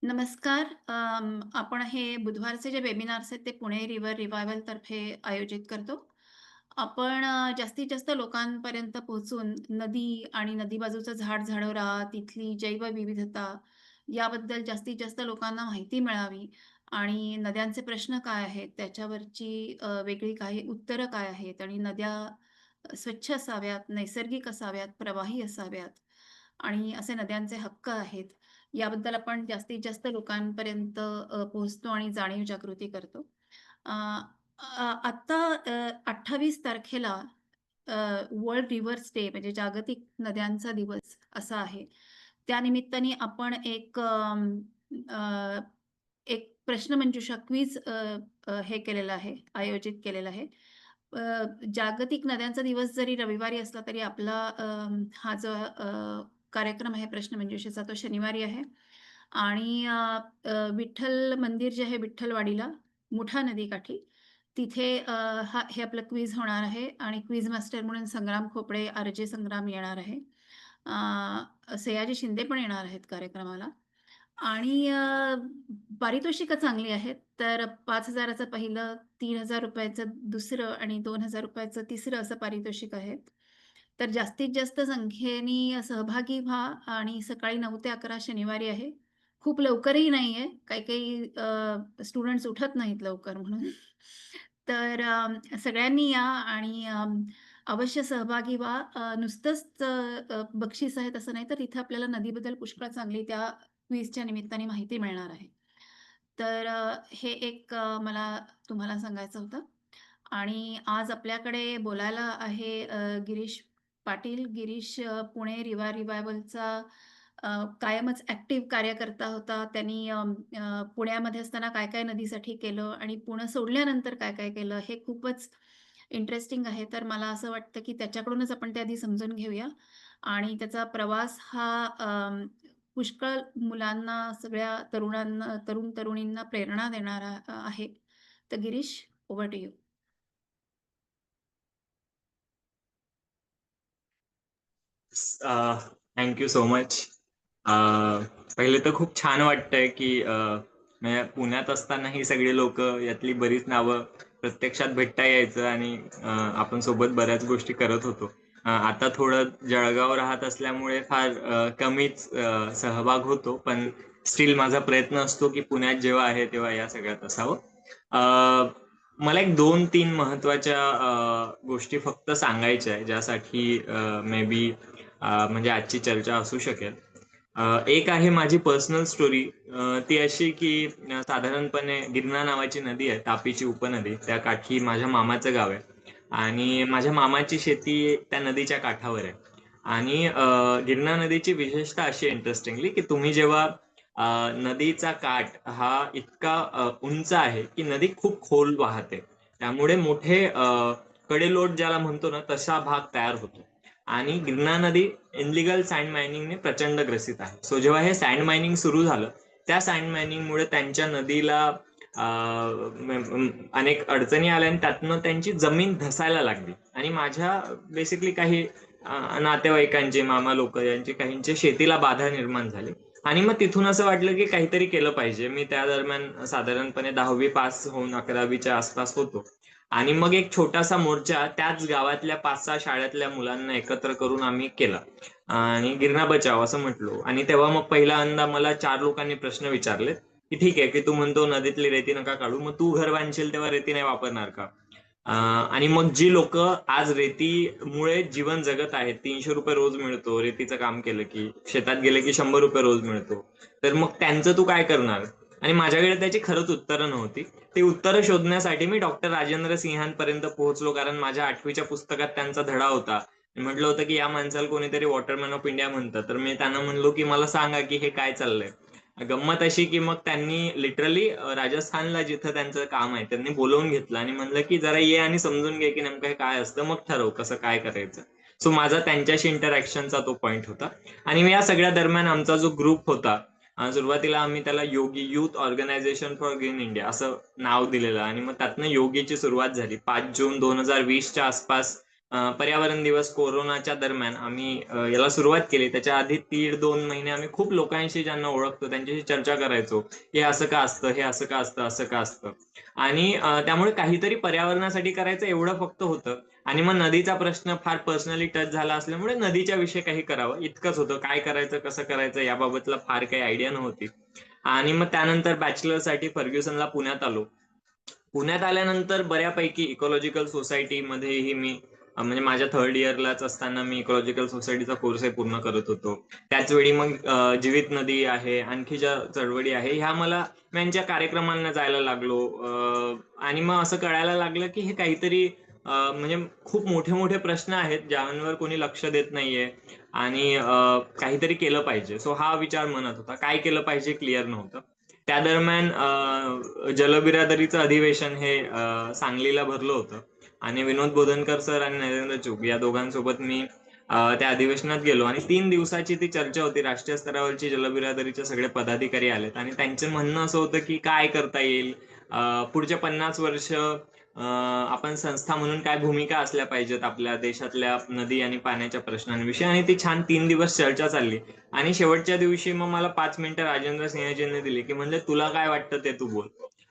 नमस्कार. आपण हे बुधवारचे जे वेबिनार्स आहेत ते पुणे रिव्हर रिवायव्हल तर्फे आयोजित करतो. आपण जास्तीत जास्त लोकांपर्यंत पोहोचून नदी आणि नदी बाजूचं झाड-झाडोरा, तिथली जैवविविधता याबद्दल जास्तीत जास्त लोकांना माहिती मिळावी आणि नद्यांचे प्रश्न काय आहेत, त्याच्यावरची वेगळी काही उत्तरं काय आहेत आणि नद्या स्वच्छ असाव्यात, नैसर्गिक असाव्यात, प्रवाही असाव्यात आणि असे नद्यांचे हक्क आहेत. याबद्दल आपण जास्तीत जास्त लोकांपर्यंत पोहोचतो आणि जाणीव जागृती करतो. अ, आत्ता 28 तारखेला वर्ल्ड रिव्हर्स डे म्हणजे जागतिक नद्यांचा दिवस असा आहे. त्यानिमित्ताने आपण एक प्रश्नमंजुषा क्विज हे केलेलं आहे, आयोजित केलेलं आहे. अ, जागतिक नद्यांचा दिवस जरी रविवारी असला तरी आपला हा जो कार्यक्रम आहे प्रश्नमंजुषेचा तो शनिवारी आहे आणि विठ्ठल मंदिर जे आहे विठ्ठलवाडीला मुठा नदीकाठी तिथे हे आपलं क्विज होणार आहे आणि क्विज मास्टर म्हणून संग्राम खोपडे, आर.जे. संग्राम येणार आहे. सयाजी शिंदे पण येणार आहेत कार्यक्रमाला. आणि पारितोषिकं चांगली आहेत. तर 5,000 चं पहिलं, ₹3,000 चं दुसरं आणि ₹2,000 चं तिसरं असं पारितोषिक आहे. तर जास्तीत जास्त संख्येने सहभागी व्हा आणि सकाळी 9 ते 11 शनिवारी आहे. खूप लवकरही नाहीये. काही-काही स्टुडंट्स उठत नाहीत लवकर म्हणून. तर सगळ्यांनी या आणि अवश्य सहभागी व्हा. नुसतंच बक्षीस आहेत असं नाही, तर इथं आपल्याला नदीबद्दल पुष्कळ चांगली त्या क्विजच्या निमित्ताने माहिती मिळणार आहे. तर हे एक मला तुम्हाला सांगायचं होतं आणि आज आपल्याकडे बोलायला आहे गिरीश पाटील. गिरीश पुणे रिव्हायव्हलचा कायमच ॲक्टिव्ह कार्यकर्ता होता. त्यांनी पुण्यामध्ये असताना काय-काय नदीसाठी केलं आणि पुणं सोडल्यानंतर काय-काय केलं हे खूपच इंटरेस्टिंग आहे. तर मला असं वाटतं, की त्याच्याकडूनच आपण ते आधी समजून घेऊया आणि त्याचा प्रवास हा पुष्कळ मुलांना, सगळ्या तरुणांना, तरुण-तरुणींना प्रेरणा देणारा आहे. तर Girish, over to you. Thank you so much. पहिले तर खूप छान वाटतंय की म्हणजे पुण्यात असताना ही सगळी लोक यातली बरीच नावं प्रत्यक्षात भेटता यायचं आणि आपण सोबत बऱ्याच गोष्टी करत होतो. आता थोडं जळगाव राहत असल्यामुळे फार कमीच सहभाग होतो, पण स्टील माझा प्रयत्न असतो की पुण्यात जेव्हा आहे तेव्हा या सगळ्यात असावं. अ, मला एक 2-3 महत्त्वाच्या गोष्टी फक्त सांगायच्या आहे, ज्यासाठी मे बी म्हणजे आजची चर्चा असू शकेल. एक आहे माझी पर्सनल स्टोरी. ती अशी की साधारणपणे गिरणा नावाची नदी आहे, तापीची उपनदी. त्या काठी माझ्या मामाचं गाव आहे आणि माझ्या मामाची शेती त्या नदीच्या काठावर आहे. आणि गिरणा नदीची विशेषता अशी इंटरेस्टिंगली की तुम्ही जेव्हा नदीचा काठ हा इतका उंच आहे की नदी खूप खोल वाहते. त्यामुळे मोठे कडेलोट ज्याला म्हणतो ना, तसा भाग तयार होतो. आणि गिरणा नदी इनलिगल सँड मायनिंगने प्रचंड ग्रसित आहे. सो जेव्हा हे सँड मायनिंग सुरू झालं, त्या सँड मायनिंगमुळे त्यांच्या नदीला अनेक अडचणी आल्या आणि त्यातनं त्यांची जमीन धसायला लागली आणि माझ्या बेसिकली काही नातेवाईकांचे, मामा लोक यांची काहींच्या शेतीला बाधा निर्माण झाली आणि मग तिथून असं वाटलं की काहीतरी केलं पाहिजे. मी त्या दरम्यान साधारणपणे 10वी पास होऊन 11वीच्या आसपास होतो आणि मग एक छोटासा मोर्चा त्याच गावातल्या 5-6 शाळेतल्या मुलांना एकत्र करून आम्ही केला आणि गिरणा बचाव असं म्हटलो. आणि तेव्हा मग पहिल्यांदा मला 4 लोकांनी प्रश्न विचारले की ठीक आहे की तू म्हणतो नदीतली रेती नका काढू, मग तू घर बांधशील तेव्हा रेती नाही वापरणार का? आणि मग जी लोक आज रेतीमुळे जीवन जगत आहेत, ₹300 रोज मिळतो रेतीचं काम केलं की, शेतात गेले की ₹100 रोज मिळतो, तर मग त्यांचं तू काय करणार? आणि माझ्याकडे त्याची खरंच उत्तरं नव्हती. ती उत्तरं शोधण्यासाठी मी डॉक्टर राजेंद्र सिंहांपर्यंत पोहोचलो, कारण माझ्या 8वीच्या पुस्तकात त्यांचा धडा होता. म्हटलं होतं की या माणसाला कोणीतरी वॉटरमॅन ऑफ इंडिया म्हणतं. तर मी त्यांना म्हणलो की मला सांगा की हे काय चाललंय. गंमत अशी की मग त्यांनी लिटरली राजस्थानला जिथं त्यांचं काम आहे त्यांनी बोलवून घेतलं आणि म्हणलं की जरा ये आणि समजून घे की नेमकं हे काय असतं, मग ठरव कसं काय करायचं. सो माझा त्यांच्याशी इंटरॅक्शनचा तो पॉइंट होता. आणि मी या सगळ्या दरम्यान आमचा जो ग्रुप होता, सुरुवातीला आम्ही त्याला Yogi youth organization for green India असं नाव दिलेलं आणि मग त्यातनं योगीची सुरुवात झाली. 5 जून 2020च्या आसपास पर्यावरण दिवस कोरोनाच्या दरम्यान आम्ही याला सुरुवात केली. त्याच्या आधी 1.5-2 महिने आम्ही खूप लोकांशी ज्यांना ओळखतो त्यांच्याशी चर्चा करायचो. हे असं का असतं? हे असं का असतं? असं का असतं? आणि त्यामुळे काहीतरी पर्यावरणासाठी करायचं एवढं फक्त होतं. आणि मग नदीचा प्रश्न फार पर्सनली टच झाला असल्यामुळे नदीच्या विषयी काही करावं इतकंच होतं. काय करायचं, कसं करायचं याबाबतला फार काही आयडिया नव्हती. आणि मग त्यानंतर बॅचलरसाठी फर्ग्युसनला पुण्यात आलो. पुण्यात आल्यानंतर बऱ्यापैकी इकॉलॉजिकल सोसायटीमध्येही मी म्हणजे माझ्या थर्ड इयरलाच असताना मी इकॉलॉजिकल सोसायटीचा कोर्सही पूर्ण करत होतो. त्याच वेळी मग जीवित नदी आहे, आणखी ज्या चळवळी आहे ह्या मला मी यांच्या कार्यक्रमांना जायला लागलो. आणि मग असं कळायला लागलं की हे काहीतरी म्हणजे खूप मोठे मोठे प्रश्न आहेत ज्यांवर कोणी लक्ष देत नाहीये आणि काहीतरी केलं पाहिजे. सो हा विचार मनात होता. काय केलं पाहिजे क्लिअर नव्हतं. त्या दरम्यान जलबिरादरीचं अधिवेशन हे सांगलीला भरलं होतं आणि विनोद बोधनकर सर आणि नरेंद्र चुग या दोघांसोबत मी त्या अधिवेशनात गेलो आणि 3 दिवसाची ती चर्चा होती. राष्ट्रीय स्तरावरची जलबिरादरीचे सगळे पदाधिकारी आलेत आणि त्यांचं म्हणणं असं होतं की काय करता येईल, पुढचे 50 वर्ष आपण संस्था म्हणून काय भूमिका असल्या पाहिजेत आपल्या देशातल्या नदी आणि पाण्याच्या प्रश्नांविषयी. आणि ती छान 3 दिवस चर्चा चालली. आणि शेवटच्या दिवशी मग मला 5 मिनिटं राजेंद्र सिंहजींनी दिली की म्हणजे तुला काय वाटतं ते तू बोल.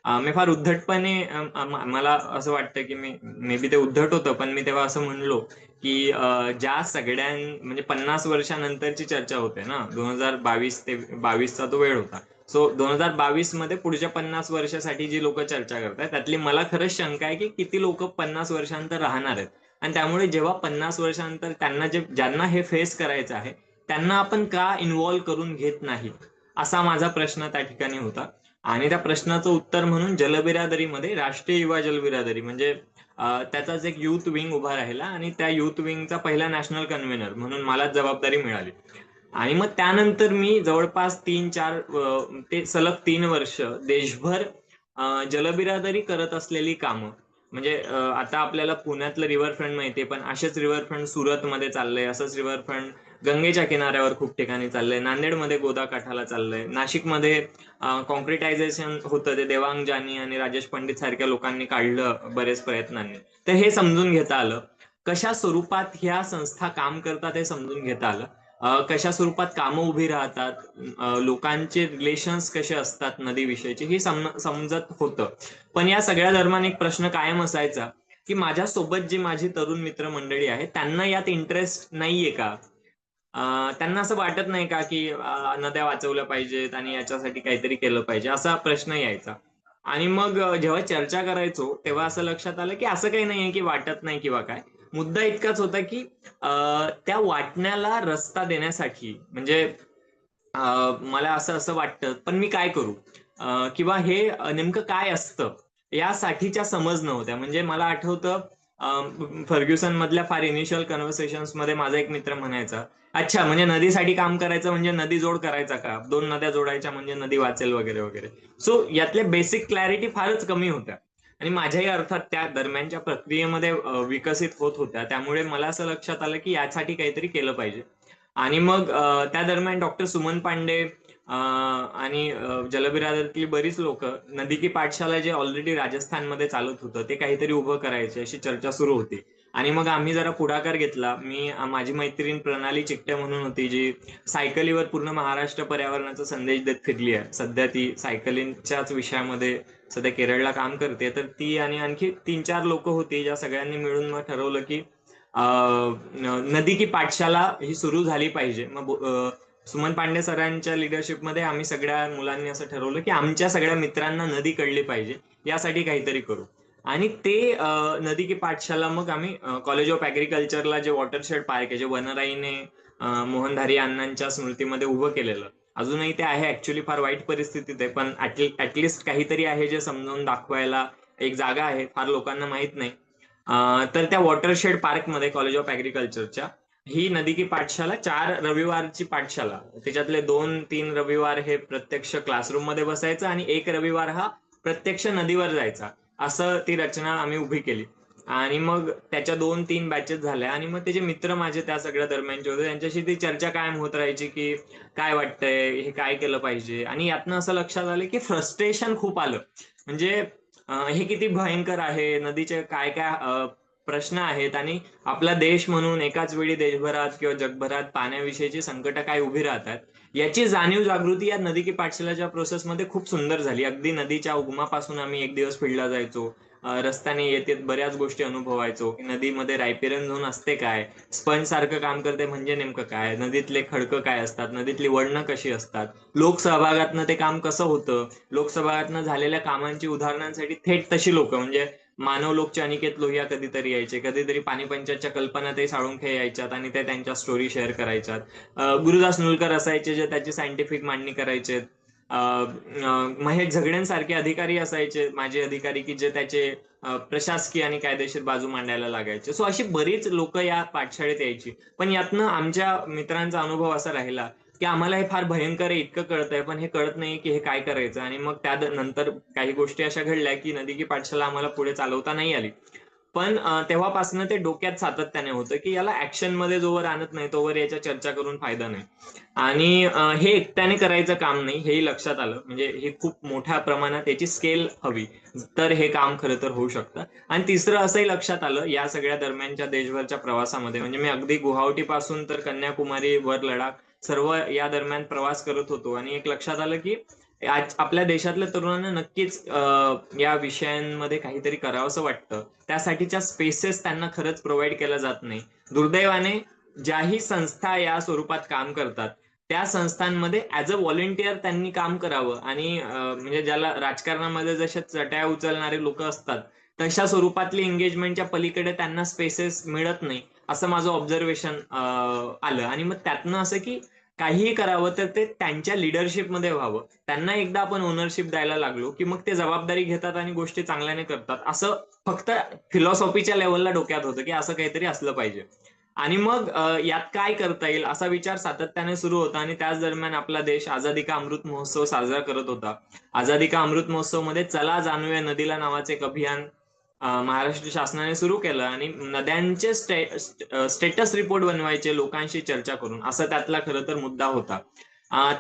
मी फार उद्धटपणे मला असं वाटतं की मी मे बी ते उद्धट होतं पण मी तेव्हा असं म्हणलो की ज्या सगळ्यां म्हणजे 50 वर्षानंतरची चर्चा होते ना, 2022 ते 22चा तो वेळ होता. सो 2022 मध्ये पुढच्या 50 वर्षासाठी जी लोक चर्चा करतात त्यातली मला खरंच शंका आहे की किती लोक 50 वर्षानंतर राहणार आहेत. आणि त्यामुळे जेव्हा 50 वर्षानंतर त्यांना ज्यांना हे फेस करायचं आहे त्यांना आपण का इन्व्हॉल्व्ह करून घेत नाही, असा माझा प्रश्न त्या ठिकाणी होता. आणि त्या प्रश्नाचं उत्तर म्हणून जलबिरादरीमध्ये राष्ट्रीय युवा जलबिरादरी म्हणजे त्याचाच एक युथ विंग उभा राहिला आणि त्या युथ विंगचा पहिला नॅशनल कन्व्हेनर म्हणून मला जबाबदारी मिळाली. आणि मग त्यानंतर मी जवळपास 3-4 ते सलग 3 वर्ष देशभर जलबिरादरी करत असलेली कामं म्हणजे आता आपल्याला पुण्यातलं रिव्हरफ्रंट माहितीये पण असेच रिव्हरफ्रंट सुरतमध्ये चाललंय, असंच रिव्हरफ्रंट गंगेच्या किनाऱ्यावर खूप ठिकाणी चाललंय, नांदेडमध्ये गोदा काठाला चाललंय, नाशिकमध्ये कॉन्क्रिटायझेशन होतं ते देवांग जानी आणि राजेश पंडित सारख्या लोकांनी काढलं बरेच प्रयत्नांनी. तर हे समजून घेता आलं. कशा स्वरूपात ह्या संस्था काम करतात हे समजून घेता आलं. कशा स्वरूपात कामं उभी राहतात, लोकांचे रिलेशन्स कसे असतात नदीविषयीचे हे समजत होतं. पण या सगळ्या दरम्यान एक प्रश्न कायम असायचा की माझ्यासोबत जी माझी तरुण मित्रमंडळी आहे त्यांना यात इंटरेस्ट नाहीये का? त्यांना असं वाटत नाही का की नद्या वाचवल्या पाहिजेत आणि याच्यासाठी काहीतरी केलं पाहिजे असा प्रश्न यायचा. आणि मग जेव्हा चर्चा करायचो तेव्हा असं लक्षात आलं की असं काही नाहीये की वाटत नाही किंवा काय. मुद्दा इतकाच होता की त्या वाटण्याला रस्ता देण्यासाठी म्हणजे मला असं असं वाटतं पण मी काय करू, किंवा हे नेमकं काय असतं यासाठीच्या समज नव्हत्या. म्हणजे मला आठवतं फर्ग्युसन मधल्या फार इनिशियल कन्व्हर्सेशन्स मध्ये माझा एक मित्र म्हणायचा, अच्छा म्हणजे नदीसाठी काम करायचं म्हणजे नदी जोड करायचा का, 2 नद्या जोडायच्या म्हणजे नदी वाचेल वगैरे वगैरे. सो यातल्या बेसिक क्लॅरिटी फारच कमी होत्या आणि माझ्याही अर्थात त्या दरम्यानच्या प्रक्रियेमध्ये विकसित होत होत्या. त्यामुळे मला असं लक्षात आलं की यासाठी काहीतरी केलं पाहिजे. आणि मग त्या दरम्यान डॉक्टर सुमन पांडे आणि जलबिरादरीतली बरीच लोक नदी की पाठशाला जे ऑलरेडी राजस्थानमध्ये चालत होतं ते काहीतरी उभं करायचे अशी चर्चा सुरू होती. आणि मग आम्ही जरा पुढाकार घेतला. मी माझी मैत्रीण प्रणाली चिकटे म्हणून होती जी सायकलीवर पूर्ण महाराष्ट्र पर्यावरणाचा संदेश देत फिरली आहे. सध्या ती सायकलिंगच्याच विषयामध्ये सध्या केरळला काम करते. तर ती आणि आणखी 3-4 लोक होती ज्या सगळ्यांनी मिळून मग ठरवलं की नदी की पाठशाला ही सुरू झाली पाहिजे. मग सुमन पांडे सरांच्या लिडरशिपमध्ये आम्ही सगळ्या मुलांनी असं ठरवलं की आमच्या सगळ्या मित्रांना नदी कळली पाहिजे यासाठी काहीतरी करू. आणि ते नदी की पाठशाला मग आम्ही कॉलेज ऑफ ऍग्रिकल्चरला जे वॉटरशेड पार्क आहे जे वनराईने मोहनधारी अण्णांच्या स्मृतीमध्ये उभं केलेलं, अजूनही ते आहे. ऍक्च्युली फार वाईट परिस्थितीत आहे पण ऍटलिस्ट काहीतरी आहे जे समजावून दाखवायला एक जागा आहे, फार लोकांना माहित नाही. तर त्या वॉटरशेड पार्कमध्ये कॉलेज ऑफ ऍग्रिकल्चरच्या ही नदी की पाठशाला 4 रविवारची पाठशाला, त्याच्यातले 2-3 रविवार हे प्रत्यक्ष क्लासरूम मध्ये बसायचं आणि एक रविवार हा प्रत्यक्ष नदीवर जायचा, असं ती रचना आम्ही उभी केली. आणि मग त्याच्या 2-3 बॅचेस झाल्या आणि मग त्याचे मित्र माझे त्या सगळ्या दरम्यानचे होते त्यांच्याशी ती चर्चा कायम होत राहायची की काय वाटतंय, हे काय केलं पाहिजे. आणि यातनं असं लक्षात आलं की फ्रस्ट्रेशन खूप आलं. म्हणजे हे किती भयंकर आहे, नदीचे काय काय प्रश्न आहेत आणि आपला देश म्हणून एकाच वेळी देशभरात किंवा जगभरात पाण्याविषयीची संकट काय उभी राहतात याची जाणीव जागृती या नदी की पाठशालाच्या प्रोसेसमध्ये खूप सुंदर झाली. अगदी नदीच्या उगमापासून आम्ही एक दिवस फील्डला जायचो. रस्त्याने येते बऱ्याच गोष्टी अनुभवायचो की नदीमध्ये रायपेरन झोन असते काय, स्पंज सारखं काम करते म्हणजे नेमकं काय, नदीतले खडकं काय असतात, नदीतली वळणं कशी असतात, लोकसहभागातनं ते काम कसं होतं, लोकसहभागातनं झालेल्या कामांची उदाहरणांसाठी थेट तशी लोक म्हणजे मानव लोकचे अनिकेत लोहिया कधीतरी यायचे, कधीतरी पाणीपंचायतच्या कल्पना ते साळुंखे यायच्यात आणि ते त्यांच्या स्टोरी शेअर करायच्यात. गुरुदास नुलकर असायचे जे त्याची सायंटिफिक मांडणी करायचे. महेश झगड्यांसारखे अधिकारी असायचे माझे अधिकारी की जे त्याचे प्रशासकीय आणि कायदेशीर बाजू मांडायला लागायचे. सो अशी बरीच लोक या पाठशाळेत यायची. पण यातनं आमच्या मित्रांचा अनुभव असा राहिला की आम्हाला हे फार भयंकर आहे इतकं कळतंय पण हे कळत नाही की हे काय करायचं. आणि मग त्या नंतर काही गोष्टी अशा घडल्या की नदी की पाठशाला आम्हाला पुढे चालवता नाही आली. पण तेव्हापासून ते डोक्यात सातत्याने होतं की याला ऍक्शन मध्ये जोवर आणत नाही तोवर याच्या चर्चा करून फायदा नाही. आणि हे एकट्याने करायचं काम नाही हेही लक्षात आलं. म्हणजे हे खूप मोठ्या प्रमाणात याची स्केल हवी तर हे काम खरं तर होऊ शकतं. आणि तिसरं असंही लक्षात आलं या सगळ्या दरम्यानच्या देशभरच्या प्रवासामध्ये, म्हणजे मी अगदी गुवाहाटी पासून तर कन्याकुमारी वर लडाख सर्व या दरम्यान प्रवास करत होतो आणि एक लक्षात आलं की आज आपल्या देशातल्या तरुणांना नक्कीच या विषयांमध्ये काहीतरी करावंसं वाटतं. त्यासाठीच्या स्पेसेस त्यांना खरंच प्रोव्हाइड केल्या जात नाही. दुर्दैवाने ज्याही संस्था या स्वरूपात काम करतात त्या संस्थांमध्ये ऍज अ व्हॉलेंटियर त्यांनी काम करावं आणि म्हणजे ज्याला राजकारणामध्ये जशा चट्या उचलणारे लोक असतात तशा स्वरूपातली एंगेजमेंटच्या पलीकडे त्यांना स्पेसेस मिळत नाही असं माझं ऑब्झर्वेशन आलं. आणि मग त्यातनं असं की काहीही करावं तर ते त्यांच्या लिडरशिपमध्ये व्हावं. त्यांना एकदा आपण ओनरशिप द्यायला लागलो की मग ते जबाबदारी घेतात आणि गोष्टी चांगल्याने करतात. असं फक्त फिलॉसॉफीच्या लेवलला डोक्यात होतं की असं काहीतरी असलं पाहिजे. आणि मग यात काय करता येईल असा विचार सातत्याने सुरू होता. आणि त्याच दरम्यान आपला देश आझादी का अमृत महोत्सव साजरा करत होता. आझादी का अमृत महोत्सव मध्ये चला जाणूया नदीला नावाचे एक अभियान महाराष्ट्र शासनाने सुरू केलं आणि नद्यांचे स्टेटस रिपोर्ट बनवायचे लोकांशी चर्चा करून, असा त्यातला खरं तर मुद्दा होता.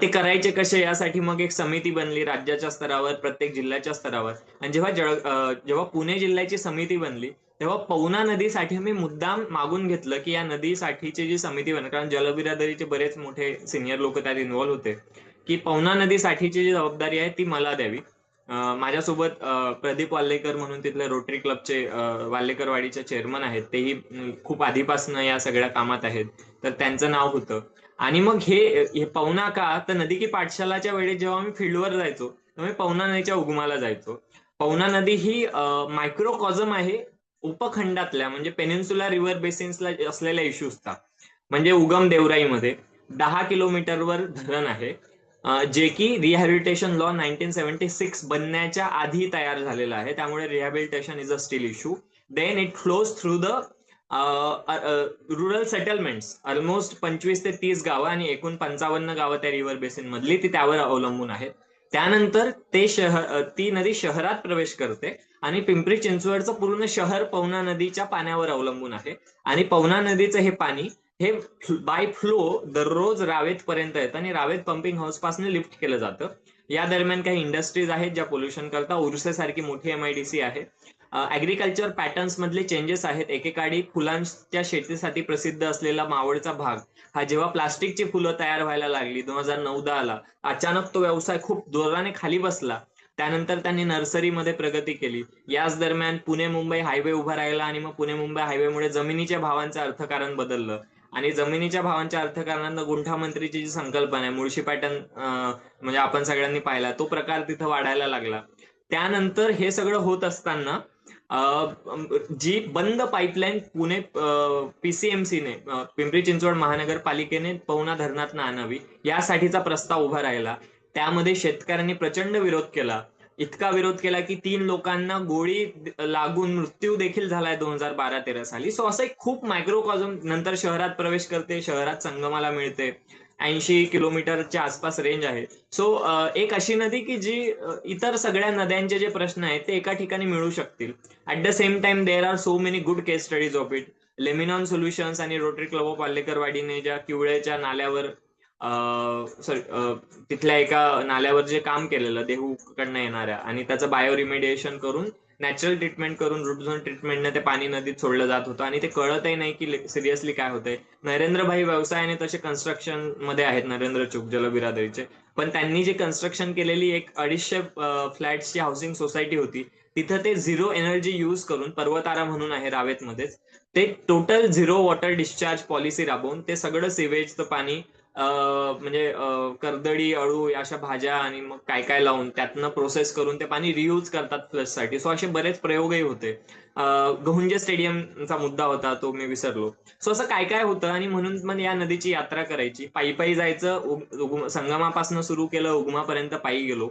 ते करायचे कसे यासाठी मग एक समिती बनली राज्याच्या स्तरावर प्रत्येक जिल्ह्याच्या स्तरावर. आणि जेव्हा पुणे जिल्ह्याची समिती बनली तेव्हा पवना नदीसाठी मी मुद्दाम मागून घेतलं की या नदीसाठीची जी समिती बनली, कारण जलबिरादरीचे बरेच मोठे सिनियर लोक त्यात इन्व्हॉल्व्ह होते, की पवना नदीसाठीची जी जबाबदारी आहे ती मला द्यावी. माझ्यासोबत प्रदीप वाल्लेकर म्हणून तिथले रोटरी क्लबचे वाल्लेकरवाडीचे चेअरमन आहेत, तेही खूप आधीपासून या सगळ्या कामात आहेत, तर त्यांचं नाव होतं. आणि मग हे पवना का तर नदी की पाठशालाच्या वेळी जेव्हा मी फील्डवर जायचो तेव्हा मी पवना नदीच्या उगमाला जायचो. पवना नदी ही मायक्रोकॉझम आहे उपखंडातल्या, म्हणजे पेनिन्सुला रिव्हर बेसिन्सला असलेल्या इश्यूजचा. म्हणजे उगम देवराईमध्ये 10 किलोमीटरवर धरण आहे जे की रिहॅबिलिटेशन लॉ 1976 बनण्याच्या आधी तयार झालेलं आहे, त्यामुळे rehabilitation is a still issue. Then it flows through the rural settlements, almost 25 ते 30 गावं आणि एकूण 55 गावं त्या रिव्हर बेसिन मधली ती त्यावर अवलंबून आहेत. त्यानंतर ती नदी शहरात प्रवेश करते आणि पिंपरी चिंचवडचं पूर्ण शहर पवना नदीच्या पाण्यावर अवलंबून आहे. आणि पवना नदीचं हे पाणी हे बाय फ्लो दररोज रावेत पर्यंत येतं आणि रावेत पंपिंग हाऊस पासून लिफ्ट केलं जातं. या दरम्यान काही इंडस्ट्रीज आहेत ज्या पोल्युशन करतात. उर्से सारखी मोठी MIDC आहे. ऍग्रिकल्चर पॅटर्न्स मधले चेंजेस आहेत. एकेकाळी फुलांच्या शेतीसाठी प्रसिद्ध असलेला मावळचा भाग हा जेव्हा प्लास्टिकची फुलं तयार व्हायला लागली 2009-10ला, अचानक तो व्यवसाय खूप जोराने खाली बसला. त्यानंतर त्यांनी नर्सरीमध्ये प्रगती केली. याच दरम्यान पुणे मुंबई हायवे उभा राहिला आणि मग पुणे मुंबई हायवेमुळे जमिनीच्या भावांचं अर्थकारण बदललं. आणि जमिनीच्या भावांच्या अर्थकारणानं गुंठा मंत्रीची जी संकल्पना आहे, मुळशी पॅटर्न म्हणजे आपण सगळ्यांनी पाहिला, तो प्रकार तिथं वाढायला लागला. त्यानंतर हे सगळं होत असताना जी बंद पाईपलाईन पुणे PCMCने पिंपरी चिंचवड महानगरपालिकेने पवना धरणात आणावी यासाठीचा प्रस्ताव उभा राहिला. त्यामध्ये शेतकऱ्यांनी प्रचंड विरोध केला. इतका विरोध केला की 3 लोकांना गोळी लागून मृत्यू देखील झालाय 2012-13 साली. सो असं एक खूप मायक्रोकॉझम नंतर शहरात प्रवेश करते, शहरात संगमाला मिळते. 80 किलोमीटरच्या आसपास रेंज आहे. सो एक अशी नदी की जी इतर सगळ्या नद्यांचे जे प्रश्न आहेत ते एका ठिकाणी मिळू शकतील. At the same time there are so many good case studies of it. लेमिनॉन सोल्युशन्स आणि रोटरी क्लब ऑफ वाल्लेकरवाडीने ज्या किवळेच्या नाल्यावर सॉरी तिथल्या एका नाल्यावर जे काम केलेलं देहूकडनं येणाऱ्या आणि त्याचं बायो रिमेडिएशन करून नॅचरल ट्रीटमेंट करून रूट झोन ट्रीटमेंटने ते पाणी नदीत सोडलं जात होतं आणि ते कळतही नाही की सिरियसली काय होतंय. नरेंद्रभाई व्यवसायाने तसे कन्स्ट्रक्शन मध्ये आहेत, नरेंद्र चूक जलबिरादरीचे, पण त्यांनी जे कन्स्ट्रक्शन केलेली एक 250 फ्लॅट्सची हाऊसिंग सोसायटी होती, तिथं ते झिरो एनर्जी यूज करून, पर्वतारा म्हणून आहे रावेतमध्येच, ते total zero water discharge policy राबवून ते सगळं सिवेजचं पाणी म्हणजे कर्दळी, अळू अशा भाज्या आणि मग काय काय लावून त्यातनं प्रोसेस करून ते पाणी रियूज करतात फ्लश साठी. सो असे बरेच प्रयोगही होते. गहुंजे स्टेडियमचा मुद्दा होता, तो मी विसरलो. सो असं काय काय होतं आणि म्हणून मग या नदीची यात्रा करायची, पायी पायी जायचं, संगमापासून सुरू केलं, उगमापर्यंत पायी गेलो.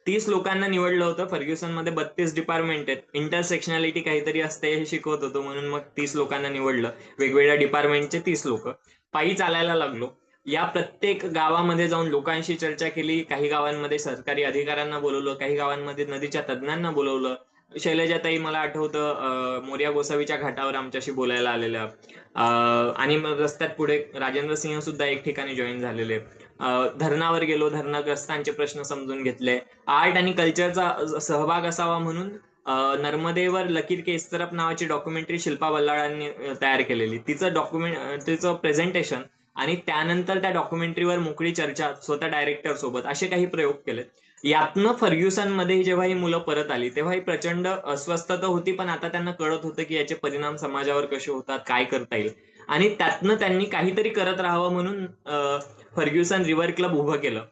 30 लोकांना निवडलं होतं. फर्ग्युसन मध्ये 32 डिपार्टमेंट आहेत, इंटरसेक्शनॅलिटी काहीतरी असते हे शिकवत होतो, म्हणून मग 30 लोकांना निवडलं, वेगवेगळ्या डिपार्टमेंटचे 30 लोक. पायी चालायला लागलो. या प्रत्येक गावामध्ये जाऊन लोकांशी चर्चा केली, काही गावांमध्ये सरकारी अधिकाऱ्यांना बोलवलं, काही गावांमध्ये नदीच्या तज्ज्ञांना बोलवलं. शैलजाताई मला आठवतं मोर्या गोसावीच्या घाटावर आमच्याशी बोलायला आलेल्या. आणि मग रस्त्यात पुढे राजेंद्र सिंह सुद्धा एक ठिकाणी जॉईन झालेले. धरणावर गेलो, धरणग्रस्तांचे प्रश्न समजून घेतले. आर्ट आणि कल्चरचा सहभाग असावा म्हणून नर्मदेवर लकीर के इस तरफ नावाची डॉक्युमेंटरी शिल्पा बल्लाळांनी तयार केलेली, तिचं प्रेझेंटेशन आणि त्यानंतर त्या डॉक्युमेंटरीवर मोकळी चर्चा स्वतः डायरेक्टर सोबत, असे काही प्रयोग केले. यातनं फर्ग्युसन मध्ये जेव्हा ही मुलं परत आली तेव्हा ही प्रचंड अस्वस्थता होती, पण आता त्यांना कळत होतं की याचे परिणाम समाजावर कसे होतात, काय करता येईल. आणि त्यातनं त्यांनी काहीतरी करत राहावं म्हणून फर्ग्युसन रिव्हर क्लब उभं केलं.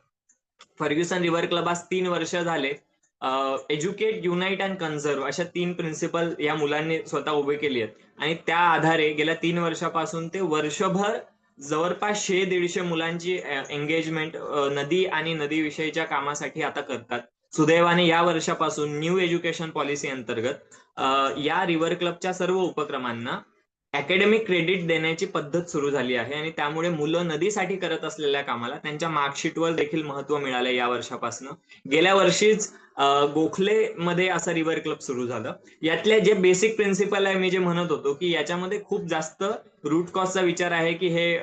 फर्ग्युसन रिव्हर क्लब आज 3 वर्ष झाले. एज्युकेट, युनाइट अँड कन्झर्व अशा 3 प्रिन्सिपल या मुलांनी स्वतः उभे केली आहेत आणि त्या आधारे गेल्या 3 वर्षापासून ते वर्षभर जवळपास 100-150 मुलांची एंगेजमेंट नदी आणि नदीविषयीच्या कामासाठी आता करतात. सुदैवाने या वर्षापासून न्यू एज्युकेशन पॉलिसी अंतर्गत या रिव्हर क्लबच्या सर्व उपक्रमांना अकॅडमिक क्रेडिट देण्याची पद्धत सुरू झाली आहे आणि त्यामुळे मुलं नदीसाठी करत असलेल्या कामाला त्यांच्या मार्कशीटवर देखील महत्व मिळालंय या वर्षापासून. गेल्या वर्षीच गोखले मध्ये असा रिव्हर क्लब सुरू झालं. यातले जे बेसिक प्रिन्सिपल आहे, मी जे म्हणत होतो की याच्यामध्ये खूप जास्त रूट कॉजचा विचार आहे की हे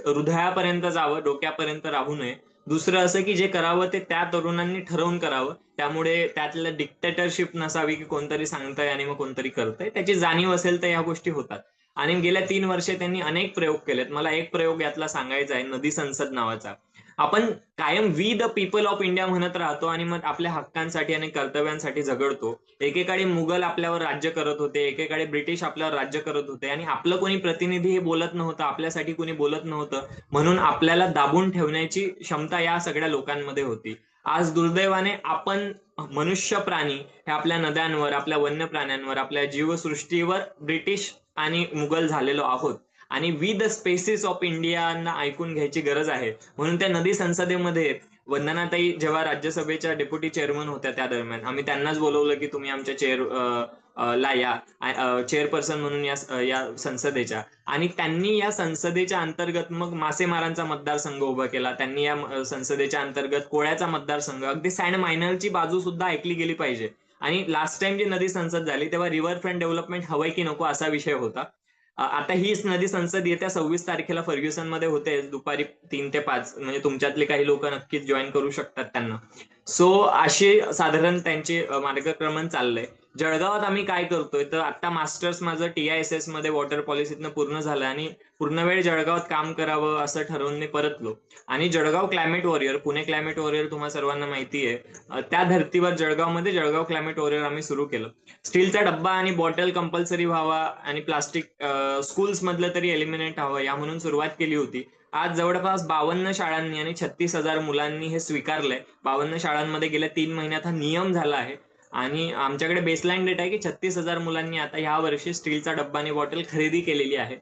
हृदयापर्यंत जावं, डोक्यापर्यंत राहू नये. दुसरं असं की जे करावं ते त्या तरुणांनी ठरवून करावं, त्यामुळे त्यातलं डिक्टेटरशिप नसावी की कोणतरी सांगतंय आणि मग कोणतरी करतंय, त्याची जाणीव असेल तर या गोष्टी होतात. आणि गेल्या 3 वर्षे त्यांनी अनेक प्रयोग केलेत. मला एक प्रयोग यातला सांगायचा आहे, नदी संसद नावाचा. आपण कायम we the people of India म्हणत राहतो आणि मग आपल्या हक्कांसाठी आणि कर्तव्यांसाठी झगडतो. एकेकाळी मुघल आपल्यावर राज्य करत होते, एकेकाळी ब्रिटिश आपल्यावर राज्य करत होते आणि आपलं कोणी प्रतिनिधी हे बोलत नव्हतं, आपल्यासाठी कोणी बोलत नव्हतं, म्हणून आपल्याला दाबून ठेवण्याची क्षमता या सगळ्या लोकांमध्ये होती. आज दुर्दैवाने आपण मनुष्य प्राणी हे आपल्या नद्यांवर, आपल्या वन्य प्राण्यांवर, आपल्या जीवसृष्टीवर ब्रिटिश आणि मुघल झालेलो आहोत आणि वी द स्पेसिस ऑफ इंडियाना ऐकून घ्यायची गरज आहे. म्हणून त्या नदी संसदेमध्ये वंदनाताई जेव्हा राज्यसभेच्या डेप्युटी चेअरमन होत्या त्या दरम्यान आम्ही त्यांनाच बोलवलं की तुम्ही आमच्या ला या चेअरपर्सन म्हणून या संसदेच्या. आणि त्यांनी या संसदेच्या अंतर्गत मग मासेमारांचा मतदारसंघ उभा केला, त्यांनी या संसदेच्या अंतर्गत कोळ्याचा मतदारसंघ, अगदी सँड मायनरची बाजू सुद्धा ऐकली गेली पाहिजे. आणि लास्ट टाइम जी नदी संसद झाली तेव्हा रिव्हरफ्रंट डेव्हलपमेंट हवंय की नको असा विषय होता. आता हीच नदी संसद येत्या 26 तारखेला फर्ग्युसन मध्ये होते, दुपारी 3 ते 5, म्हणजे तुमच्यातले काही लोक नक्कीच जॉईन करू शकतात त्यांना. सो असे साधारण त्यांचे मार्गक्रमण चाललंय. जळगावात आम्ही काय करतोय तर आता मास्टर्स माझं TISS मध्ये वॉटर पॉलिसीतनं पूर्ण झालं आणि पूर्ण वेळ जळगावात काम करावं असं ठरवून मी परतलो. आणि Jalgaon climate warrior, Pune climate warrior तुम्हाला सर्वांना माहिती आहे, त्या धर्तीवर जळगावमध्ये जळगाव क्लायमेट वॉरियर आम्ही सुरू केलं. स्टीलचा डब्बा आणि बॉटल कंपल्सरी व्हावा आणि प्लास्टिक स्कूल्स मधलं तरी एलिमिनेट हवं या म्हणून सुरुवात केली होती. आज जवळपास 52 शाळांनी आणि 36,000 मुलांनी हे स्वीकारलंय. 52 शाळांमध्ये गेल्या 3 महिन्यात हा नियम झाला आहे आणि आमच्याकडे बेसलाईन डेटा आहे की 36,000 मुलांनी आता ह्या वर्षी स्टीलचा डब्बा आणि बॉटल खरेदी केलेली आहे.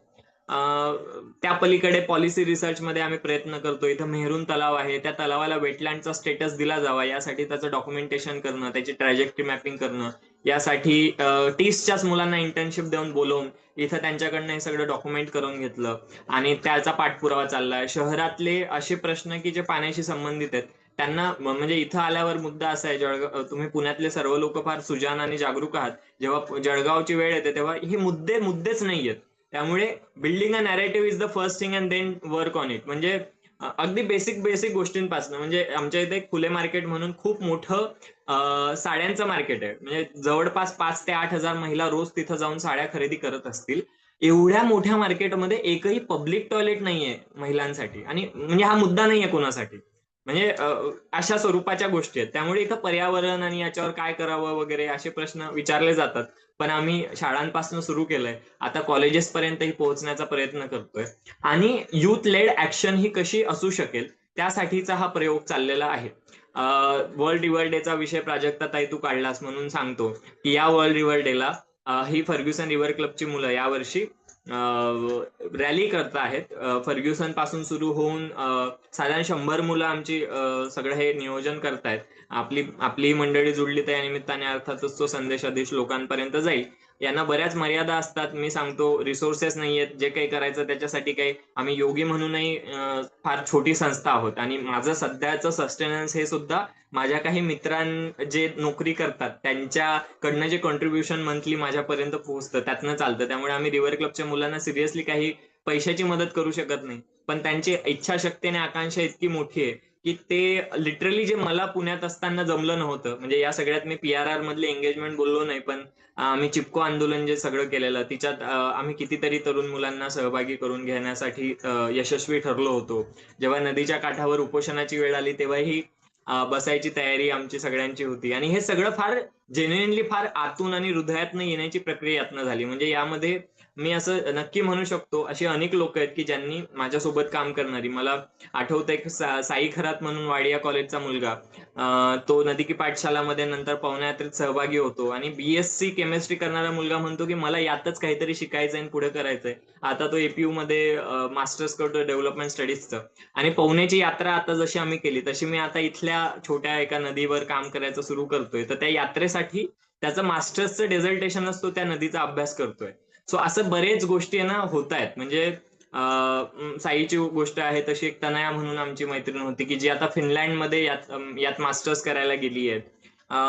त्या पलीकडे पॉलिसी रिसर्च मध्ये आम्ही प्रयत्न करतो. इथं मेहरून तलाव आहे, त्या तलावाला वेटलँडचा स्टेटस दिला जावा यासाठी त्याचं डॉक्युमेंटेशन करणं, त्याची ट्रॅजेक्टरी मॅपिंग करणं, यासाठी 30च्याच मुलांना इंटर्नशिप देऊन बोलवून इथं त्यांच्याकडनं हे सगळं डॉक्युमेंट करून घेतलं आणि त्याचा पाठपुरावा चाललाय. शहरातले असे प्रश्न की जे पाण्याशी संबंधित आहेत त्यांना म्हणजे इथं आल्यावर मुद्दा असा आहे, जळगाव तुम्ही पुण्यातले सर्व लोक फार सुजान आणि जागरूक आहात, जेव्हा जळगावची वेळ येते तेव्हा हे मुद्देच नाहीयेत. त्यामुळे building a narrative is the first thing and then work on it. म्हणजे अगदी बेसिक बेसिक गोष्टींपासून म्हणजे आमच्या इथे एक फुले मार्केट म्हणून खूप मोठं साड्यांचं मार्केट आहे. म्हणजे जवळपास 5,000 ते 8,000 महिला रोज तिथं जाऊन साड्या खरेदी करत असतील. एवढ्या मोठ्या मार्केटमध्ये एकही पब्लिक टॉयलेट नाहीये महिलांसाठी आणि म्हणजे हा मुद्दा नाहीये कोणासाठी. म्हणजे अशा स्वरूपाच्या गोष्टी आहेत. त्यामुळे इथं पर्यावरण आणि याच्यावर काय करावं वगैरे असे प्रश्न विचारले जातात. पण आम्ही शाळांपासून सुरू केलंय. आता कॉलेजेस पर्यंतही पोहोचण्याचा प्रयत्न करतोय. आणि युथ लेड ऍक्शन ही कशी असू शकेल त्यासाठीचा हा प्रयोग चाललेला आहे. वर्ल्ड रिव्हर डेचा विषय प्राजक्ताताई तू काढलास म्हणून सांगतो की या वर्ल्ड रिव्हर डेला ही फर्ग्युसन रिव्हर क्लबची मुलं यावर्षी रॅली करत आहेत. फर्ग्युसन पासून सुरू होऊन साधारण 100 मुलं आमची सगळं हे नियोजन करतायत. आपली आपली मंडळी जुळली त्या निमित्ताने अर्थातच तो संदेश अधिक लोकांपर्यंत जाईल. यांना बऱ्याच मर्यादा असतात. मी सांगतो रिसोर्सेस नाहीयेत. जे काही करायचं त्याच्यासाठी काही आम्ही योगी म्हणूनही फार छोटी संस्था आहोत आणि माझं सध्याचं सस्टेनन्स हे सुद्धा माझ्या काही जे नोकरी करतात त्यांच्याकडनं जे कॉन्ट्रीब्युशन मंथली माझ्यापर्यंत पोहोचतं त्यातनं चालतं. त्यामुळे आम्ही रिव्हर क्लबच्या मुलांना सिरियसली काही पैशाची मदत करू शकत नाही. पण त्यांची इच्छाशक्ती आणि आकांक्षा इतकी मोठी आहे की ते लिटरली जे मला पुण्यात असताना जमलं नव्हतं. म्हणजे या सगळ्यात मी पी-आर-आर मधले एंगेजमेंट बोललो नाही, पण आम्ही चिपको आंदोलन जे सगळं केलेलं तिच्यात आम्ही कितीतरी तरुण मुलांना सहभागी करून घेण्यासाठी यशस्वी ठरलो होतो. जेव्हा नदीच्या काठावर उपोषणाची वेळ आली तेव्हाही बसायची तयारी आमची सगळ्यांची होती आणि हे सगळं फार जेन्युइनली फार आतून आणि हृदयातनं येण्याची प्रक्रिया यातनं झाली. म्हणजे यामध्ये मी असं नक्की म्हणू शकतो अशी अनेक लोक आहेत की ज्यांनी माझ्यासोबत काम करणारी मला आठवतंय की साई खरात म्हणून वाडिया कॉलेजचा मुलगा तो नदी की पाठशालामध्ये नंतर पवना यात्रेत सहभागी होतो आणि बीएससी केमिस्ट्री करणारा मुलगा म्हणतो की मला यातच काहीतरी शिकायचंय आणि पुढे करायचंय. आता तो एपीयू मध्ये मास्टर्स करतो डेव्हलपमेंट स्टडीजचं. आणि पवनेची यात्रा आता जशी आम्ही केली तशी मी आता इथल्या छोट्या एका नदीवर काम करायचं सुरू करतोय. तर त्या यात्रेसाठी त्याचं मास्टर्सचं डेझर्टेशन असतो त्या नदीचा अभ्यास करतोय. सो असं बरेच गोष्टी आहे ना होत आहेत. म्हणजे साईची गोष्ट आहे तशी एक तनया म्हणून आमची मैत्रीण होती की जी आता फिनलँडमध्ये यात मास्टर्स करायला गेली आहे.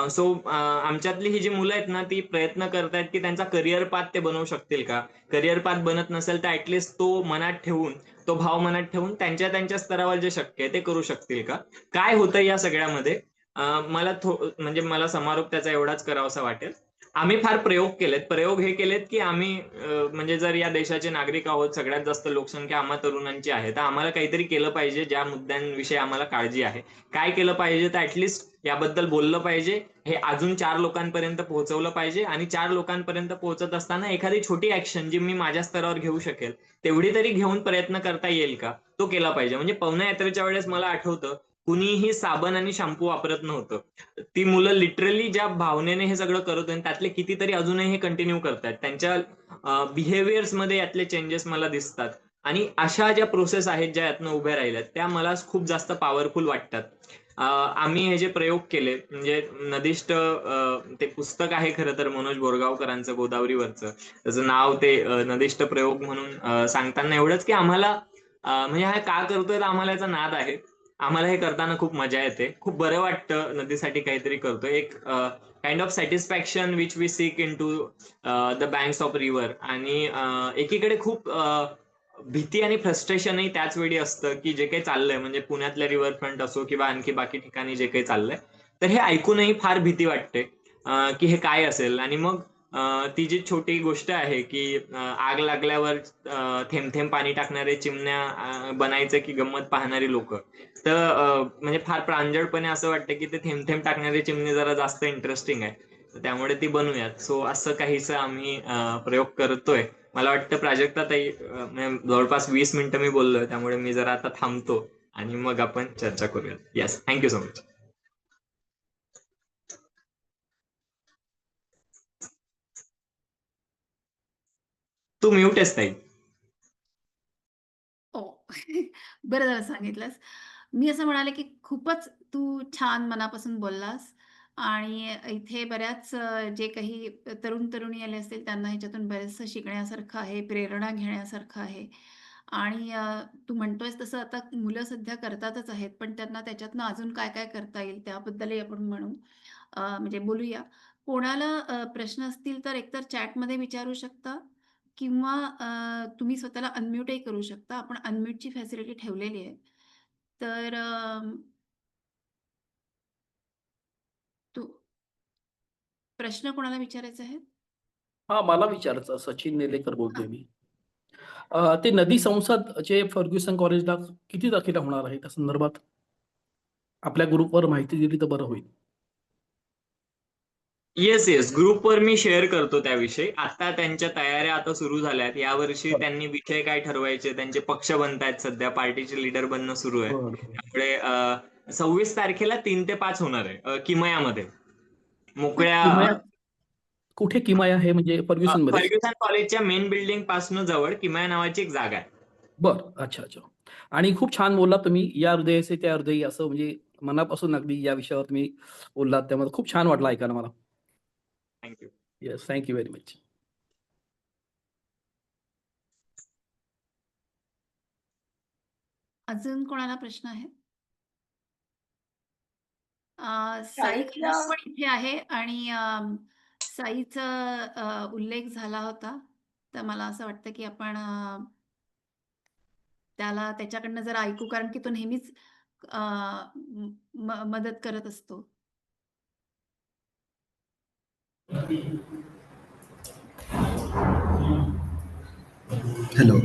सो आमच्यातली ही जी मुलं आहेत ना ती प्रयत्न करतायत की त्यांचा करिअर पाथ ते बनवू शकतील का. करिअर पाथ बनत नसेल तर ऍटलिस्ट तो भाव मनात ठेवून त्यांच्या त्यांच्या स्तरावर जे शक्य आहे ते करू शकतील का. काय होतं या सगळ्यामध्ये म्हणजे मला समारोप त्याचा एवढाच करावासा वाटेल. आम्ही फार प्रयोग केलेत. प्रयोग हे केलेत की आम्ही म्हणजे जर या देशाचे नागरिक आहोत, सगळ्यात जास्त लोकसंख्या आम्हा तरुणांची आहे, तर आम्हाला काहीतरी केलं पाहिजे ज्या मुद्द्यांविषयी आम्हाला काळजी आहे. काय केलं पाहिजे तर ऍटलिस्ट याबद्दल बोललं पाहिजे. हे अजून 4 लोकांपर्यंत पोहोचवलं पाहिजे आणि 4 लोकांपर्यंत पोहोचत असताना एखादी छोटी ऍक्शन जी मी माझ्या स्तरावर घेऊ शकेल, तेवढी तरी घेऊन प्रयत्न करता येईल का, तो केला पाहिजे. म्हणजे पवना यात्रेच्या वेळेस मला आठवतं, कुणीही साबण आणि शॅम्पू वापरत नव्हतं. ती मुलं लिटरली ज्या भावनेने हे सगळं करत होते त्यातले कितीतरी अजूनही हे कंटिन्यू करतायत. त्यांच्या बिहेवियर्स मध्ये यातले चेंजेस मला दिसतात. आणि अशा ज्या प्रोसेस आहेत ज्या यातनं उभ्या राहिल्यात त्या मला खूप जास्त पॉवरफुल वाटतात. आम्ही हे जे प्रयोग केले म्हणजे नदिष्ट ते पुस्तक आहे खरं तर मनोज बोरगावकरांचं गोदावरीवरचं. त्याचं नाव ते नदिष्ट प्रयोग म्हणून सांगताना एवढंच की आम्हाला म्हणजे हा का करतोय तर आम्हाला याचा नाद आहे. आम्हाला हे करताना खूप मजा येते. खूप बरं वाटतं नदीसाठी काहीतरी करतोय. एक kind of satisfaction which we seek in to the banks of river. आणि एकीकडे खूप भीती आणि फ्रस्ट्रेशनही त्याच वेळी असतं की जे काही चाललंय म्हणजे पुण्यातल्या रिव्हरफ्रंट असो किंवा आणखी बाकी ठिकाणी जे काही चाललंय तर हे ऐकूनही फार भीती वाटते की हे काय असेल. आणि मग ती जी छोटी गोष्ट आहे की आग लागल्यावर थेंब थेंब पाणी टाकणारे चिमण्या बनायचं की गंमत पाहणारी लोक. तर म्हणजे फार प्रांजळपणे असं वाटतं की ते थेंब थेंब टाकणारी चिमणी जरा जास्त इंटरेस्टिंग आहे. तर त्यामुळे ती बनवूयात. सो असं काहीसं आम्ही प्रयोग करतोय. मला वाटतं प्राजक्ता ताई म्हणजे जवळपास 20 मिनिटं मी बोललोय त्यामुळे मी जरा आता थांबतो आणि मग आपण चर्चा करूया. Yes, thank you so much. तू म्यूट आहेस ताई. हो. बरं झालं सांगितलंस. मी असं म्हणाले, की खूपच तू छान मनापासून बोललास आणि इथे बऱ्याच जे काही तरुण-तरुणी आले असतील त्यांना ह्याच्यातून बरचसं शिकण्यासारखं आहे, प्रेरणा घेण्यासारखं आहे. आणि तू म्हणतोयस तसं आता मुलं सध्या करतातच आहेत, पण त्यांना त्याच्यातनं अजून काय-काय करता येईल त्याबद्दलही आपण म्हणू. म्हणजे बोलूया. कोणाला प्रश्न असतील तर एकतर चॅटमध्ये विचारू शकता किंवा तुम्ही स्वतःला अनम्यूटही करू शकता. आपण अनम्यूटची फॅसिलिटी ठेवलेली आहे. तर तू प्रश्न कोणाला विचारायचा आहे? हा मला विचारायचं. सचिन नेलेकर हां. बोलतोय मी. ते नदी संसद जे फर्ग्युसन कॉलेजला किती तारखेला होणार आहे त्या संदर्भात आपल्या ग्रुपवर माहिती दिली तर बरं होईल. येस येस, ग्रुपवर मी शेअर करतो त्याविषयी. आता त्यांच्या तयाऱ्या आता सुरू झाल्यात. यावर्षी बरं त्यांनी विषय काय ठरवायचे, त्यांचे पक्ष बनतायत, सध्या पार्टीचे लीडर बनणं सुरू आहे. बरं बरं. त्यामुळे 26 तारखेला 3 ते 5 होणार आहे किमयामध्ये, मोकळ्या किमया कुठे किमया हे म्हणजे फर्ग्युसन मध्येच? फर्ग्युसन कॉलेजच्या मेन बिल्डिंग पासून जवळ किमया नावाची एक जागा आहे. बरं. अच्छा, अच्छा. आणि खूप छान बोललात तुम्ही. या हृदयाचे त्या हृदयी असं म्हणजे मनापासून अगदी या विषयावर तुम्ही बोललात. त्यामुळे खूप छान वाटलं ऐकायला मला. Thank you. Yes. Thank you very much. अजून कोणाला प्रश्न आहे? साई शाळेतल्या खरंच पण इथे आहे आणि साईचा उल्लेख झाला होता. तर मला असं वाटतं, की आपण त्याला त्याच्याकडनं जरा ऐकू कारण की तो नेहमीच अ, मदत करत असतो. हॅलो,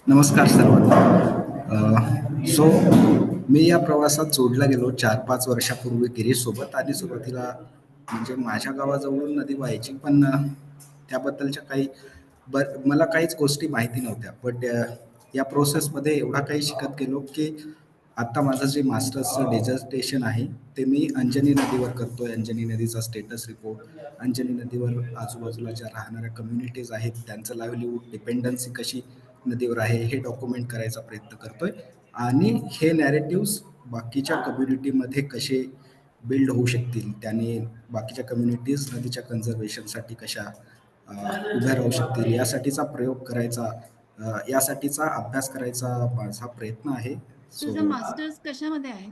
नमस्कार सर्वांना. सो मी या प्रवासात जोडला गेलो 4-5 वर्षापूर्वी गिरीशसोबत आणि सुरुवातीला म्हणजे माझ्या गावाजवळून नदी वाहायची, पण त्याबद्दलच्या मला काहीच गोष्टी माहिती नव्हत्या. बट या प्रोसेसमध्ये एवढा काही शिकत गेलो, की आता माझं जे मास्टर्सचं डिझर्टेशन आहे, ते मी अंजनी नदीवर करतोय. अंजनी नदीचा स्टेटस रिपोर्ट, अंजनी नदीवर आजूबाजूला ज्या राहणाऱ्या कम्युनिटीज आहेत, त्यांचं लाईव्हलीहूड डिपेंडन्सी कशी नदीवर आहे, हे डॉक्युमेंट करायचा प्रयत्न करतोय आणि हे नॅरेटिव्हज बाकीच्या कम्युनिटीमध्ये कसे बिल्ड होऊ शकतील, त्याने बाकीच्या कम्युनिटीज नदीच्या कन्झर्वेशनसाठी कशा उभ्या राहू शकतील, यासाठीचा प्रयोग करायचा, यासाठीचा अभ्यास करायचा माझा प्रयत्न आहे. सो तुझं मास्टर्स कशामध्ये आहे?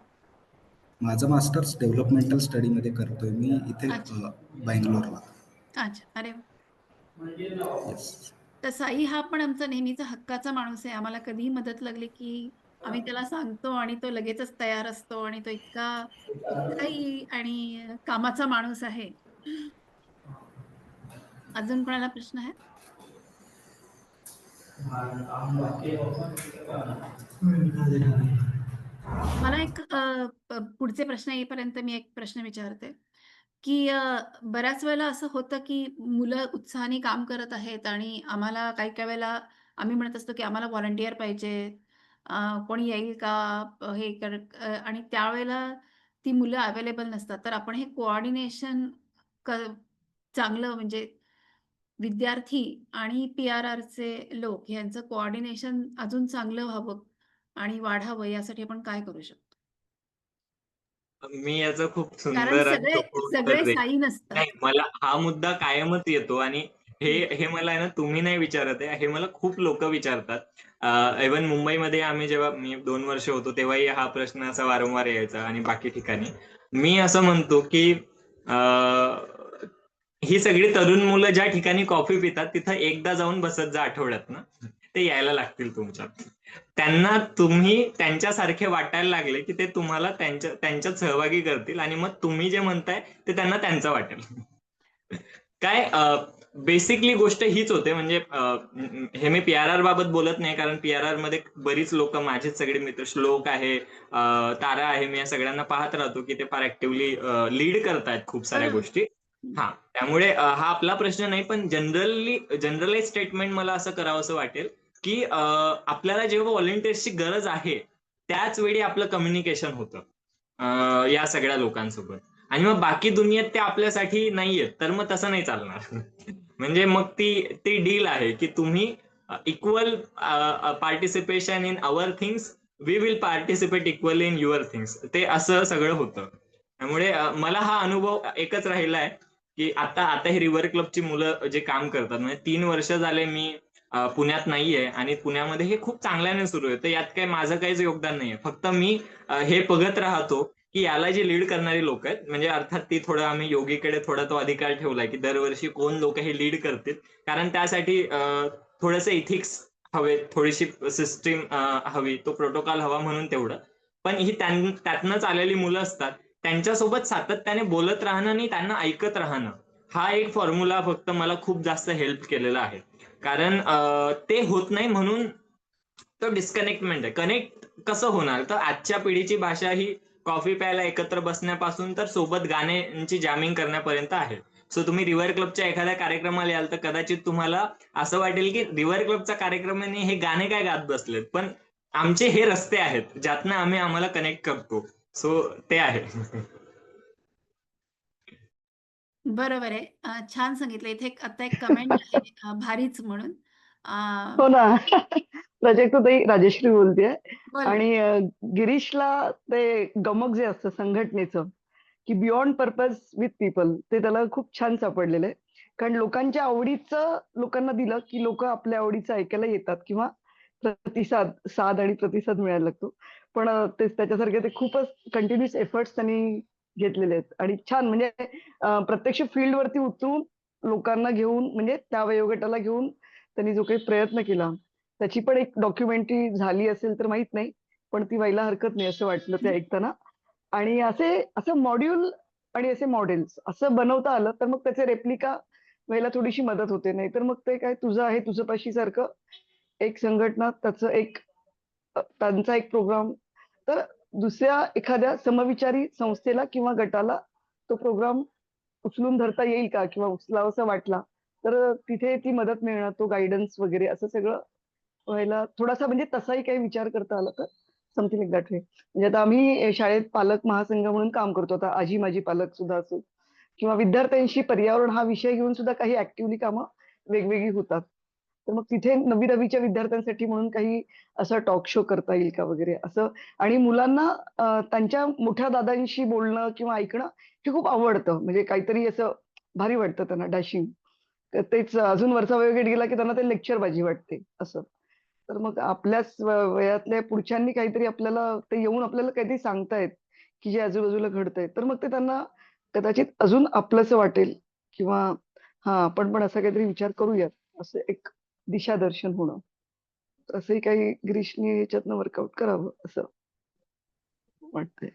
माझं मास्टर्स डेव्हलपमेंटल स्टडीमध्ये करतोय मी इथे अच्छा, बंगलोरला. अच्छा. अरे वाह! येस. तर साई हा पण आमचा नेहमीचा हक्काचा माणूस आहे. आम्हाला कधीही मदत लागली, की आम्ही त्याला सांगतो आणि तो लगेचच तयार असतो आणि तो इतका उत्साही आणि कामाचा माणूस आहे. अजून कोणाला प्रश्न आहे? मला एक पुढचे प्रश्न येईपर्यंत मी एक प्रश्न विचारते, की बऱ्याच वेळेला असं होतं, की मुलं उत्साहाने काम करत आहेत आणि आम्हाला काही-काही वेळेला आम्ही म्हणत असतो, की आम्हाला व्हॉलंटिअर पाहिजे. कोणी येईल का? आणि त्यावेळेला ती मुलं अवेलेबल नसतात. तर आपण हे कोऑर्डिनेशन क चांगलं म्हणजे विद्यार्थी आणि पी-आर-आरचे लोक यांचं कोऑर्डिनेशन अजून चांगलं व्हावं आणि वाढावं यासाठी आपण काय करू शकतो? मी याचं खूप कारण सुंदर आणि सगळे सोपं उत्तर सगळे देईन. साई नसतात. नाही, मला हा मुद्दा कायमच येतो आणि हे हं. हे मला आहे ना, तुम्ही नाही विचारत आहे, हे मला खूप लोक विचारतात. इव्हन मुंबईमध्ये आम्ही जेव्हा मी 2 वर्ष होतो तेव्हाही हा प्रश्न असा वारंवार यायचा आणि बाकी ठिकाणी. मी असं म्हणतो की ही सगळी तरुण मुलं ज्या ठिकाणी कॉफी पितात तिथं एकदा जाऊन बसत जा आठवड्यातनं, ते यायला लागतील तुमच्या. त्यांना तुम्ही त्यांच्यासारखे वाटायला लागले की ते तुम्हाला त्यांच्यात सहभागी करतील आणि मग तुम्ही जे म्हणताय ते त्यांना त्यांचं वाटेल. काय बेसिकली गोष्ट हीच होते. म्हणजे हे मी पी-आर-आर बाबत बोलत नाही, कारण पी-आर-आर मध्ये बरीच लोक, माझेच सगळे मित्र, श्लोक आहे, तारा आहे, मी या सगळ्यांना पाहत राहतो की ते फार ऍक्टिव्हली लीड करतायत खूप साऱ्या बरोबर. गोष्टी. हं. हा, त्यामुळे हा आपला प्रश्न नाही, पण जनरलाइज स्टेटमेंट मला असं करावं असं वाटेल की आपल्याला जेव्हा व्हॉलंटियर्सची गरज आहे त्याच वेळी आपलं कम्युनिकेशन होतं या सगळ्या लोकांसोबत, आणि मग बाकी दुनियेत ते आपल्यासाठी नाहीयेत, तर मग तसं नाही चालणार. म्हणजे मग ती ती डील आहे की तुम्ही equal participation in our things, we will participate equally in your things, ते असं सगळं होतं. त्यामुळे मला हा अनुभव एकच राहिला आहे की आता आता हे रिव्हर क्लबची मुलं जे काम करतात, म्हणजे 3 वर्ष झाले मी पुण्यात नाहीये आणि पुण्यामध्ये हे खूप चांगल्याने सुरू आहे, तर यात काही माझं काहीच योगदान नाहीये. फक्त मी हे बघत राहतो की याला जे लीड करणारी लोक आहेत, म्हणजे अर्थात ती थोडं आम्ही योगीकडे थोडा तो अधिकार ठेवलाय की दरवर्षी कोण लोक हे लीड करतील, कारण त्यासाठी थोडंसं इथिक्स हवे, थोडीशी सिस्टीम हवी, तो प्रोटोकॉल हवा म्हणून तेवढं. पण ही त्यातनंच आलेली मुलं असतात, त्यांच्यासोबत सातत्याने बोलत राहणं आणि त्यांना ऐकत राहणं, हा एक फॉर्म्युला फक्त मला खूप जास्त हेल्प केलेला आहे. कारण ते होत नाही म्हणून तो डिस्कनेक्टमेंट आहे. कनेक्ट कसं होणार? तर आजच्या पिढीची भाषा ही कॉफी प्यायला एकत्र बसण्यापासून तर सोबत गाण्यांची जॅमिंग करण्यापर्यंत आहे. सो तुम्ही रिव्हर क्लबच्या एखाद्या कार्यक्रमाला याल तर कदाचित तुम्हाला असं वाटेल की रिव्हर क्लबचा कार्यक्रम आहे आणि हे गाणे काय गात बसलेत, पण आमचे हे रस्ते आहेत ज्यातनं आम्ही आम्हाला कनेक्ट करतो. सो ते आहे. बरोबर आहे. छान सांगितलं. इथे आता एक कमेंट आहे भारीच म्हणून. अ, हो ना. प्राजक्ताताई राजश्री बोलतेय. बोला. आणि गिरीशला ते गमक जे असतं संघटनेचं, की बियॉन्ड पर्पज विथ पीपल, ते त्याला खूप छान सापडलेलं आहे. कारण लोकांच्या आवडीचं लोकांना दिलं, की लोकं आपल्या आवडीचं ऐकायला येतात किंवा साथ आणि प्रतिसाद मिळायला लागतो. पण तेच त्याच्यासारखे ते खूपच कंटिन्यूअस एफर्ट्स त्यांनी घेतलेले आहेत आणि छान म्हणजे प्रत्यक्ष फील्डवरती उतरून लोकांना घेऊन म्हणजे त्या वयोगटाला घेऊन त्यांनी जो काही प्रयत्न केला, त्याची पण एक डॉक्युमेंटरी झाली असेल तर माहीत नाही. पण ती व्हायला हरकत नाही असं वाटलं ते ऐकताना. आणि असं मॉड्यूल आणि असे मॉडेल्स असं बनवता आलं, तर मग त्याचे रेप्लिका व्हायला थोडीशी मदत होते. नाहीतर मग ते काय तुझं आहे तुझं सारखं एक संघटना त्याचं एक त्यांचा एक प्रोग्राम, तर दुसऱ्या एखाद्या समविचारी संस्थेला किंवा गटाला तो प्रोग्राम उचलून धरता येईल का किंवा उचलावासा वाटला, तर तिथे ती मदत मिळणं, तो गाईडन्स वगैरे असं सगळं व्हायला थोडासा म्हणजे तसाही काही विचार करता आला तर समथिंग लाइक दॅट वे. म्हणजे आता आम्ही शाळेत पालक महासंघ म्हणून काम करतो. आता आजी माझी पालक सुद्धा असो किंवा विद्यार्थ्यांशी पर्यावरण हा विषय घेऊन सुद्धा काही ऍक्टिव्हली कामं वेगवेगळी होतात. तर मग तिथे 9वी-10वीच्या विद्यार्थ्यांसाठी म्हणून काही असा टॉक शो करता येईल का वगैरे असं. आणि मुलांना त्यांच्या मोठ्या दादांशी बोलणं किंवा ऐकणं हे खूप आवडतं. म्हणजे काहीतरी असं भारी वाटतं त्यांना डॅशिंग. तर तेच अजून वरचा वयोगट गेला की त्यांना ते लेक्चरबाजी वाटते असं. तर मग आपल्याच वयातल्या पुढच्यांनी काहीतरी आपल्याला ते येऊन आपल्याला काहीतरी सांगतायत, की जे आजूबाजूला घडतंय. तर मग ते त्यांना कदाचित अजून आपलंसं वाटेल किंवा हां, आपण पण असा काहीतरी विचार करूयात, असं एक दिशादर्शन होणं. तर असंही काही गिरीशनी याच्यातनं वर्कआउट करावं असं वाटतंय.